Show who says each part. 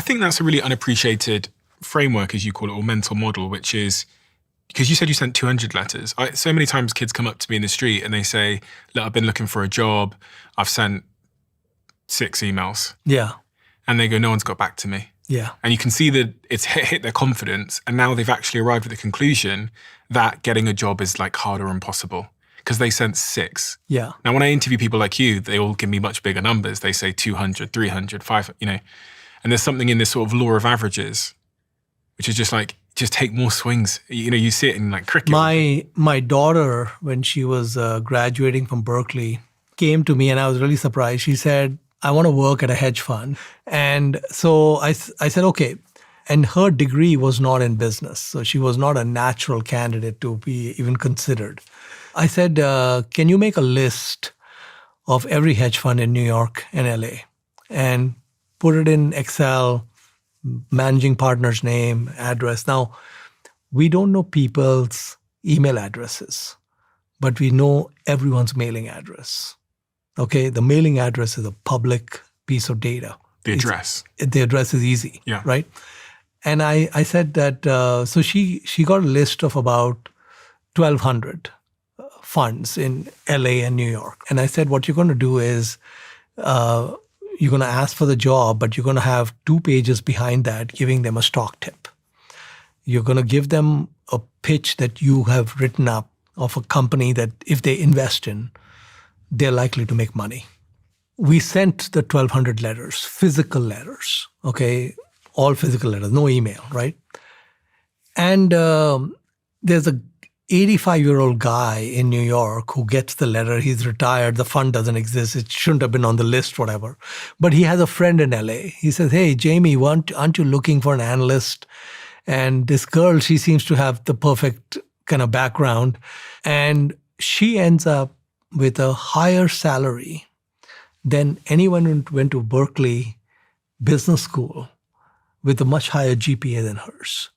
Speaker 1: I think that's a really unappreciated framework, as you call it, or mental model, which is, because you said you sent 200 letters. So many times kids come up to me in the street and they say, look, I've been looking for a job. I've sent 6 emails.
Speaker 2: Yeah.
Speaker 1: And they go, no one's got back to me.
Speaker 2: Yeah.
Speaker 1: And you can see that it's hit their confidence. And now they've actually arrived at the conclusion that getting a job is like harder or impossible because they sent 6.
Speaker 2: Yeah.
Speaker 1: Now, when I interview people like you, they all give me much bigger numbers. They say 200, 300, 500, and there's something in this sort of law of averages, which is just like, just take more swings. You see it in like cricket.
Speaker 2: My daughter, when she was graduating from Berkeley, came to me and I was really surprised. She said, I want to work at a hedge fund. And so I said, okay. And her degree was not in business. So she was not a natural candidate to be even considered. I said, can you make a list of every hedge fund in New York and LA and put it in Excel, managing partner's name, address. Now, we don't know people's email addresses, but we know everyone's mailing address. Okay, the mailing address is a public piece of data.
Speaker 1: The address.
Speaker 2: The address is easy,
Speaker 1: yeah.
Speaker 2: Right? And I said that, so she got a list of about 1,200 funds in LA and New York. And I said, what you're going to do is you're going to ask for the job, but you're going to have 2 pages behind that giving them a stock tip. You're going to give them a pitch that you have written up of a company that if they invest in, they're likely to make money. We sent the 1,200 letters, physical letters, okay? All physical letters, no email, right? And there's a 85-year-old guy in New York who gets the letter. He's retired. The fund doesn't exist. It shouldn't have been on the list, whatever. But he has a friend in LA. He says, hey, Jamie, aren't you looking for an analyst? And this girl, she seems to have the perfect kind of background. And she ends up with a higher salary than anyone who went to Berkeley Business School with a much higher GPA than hers.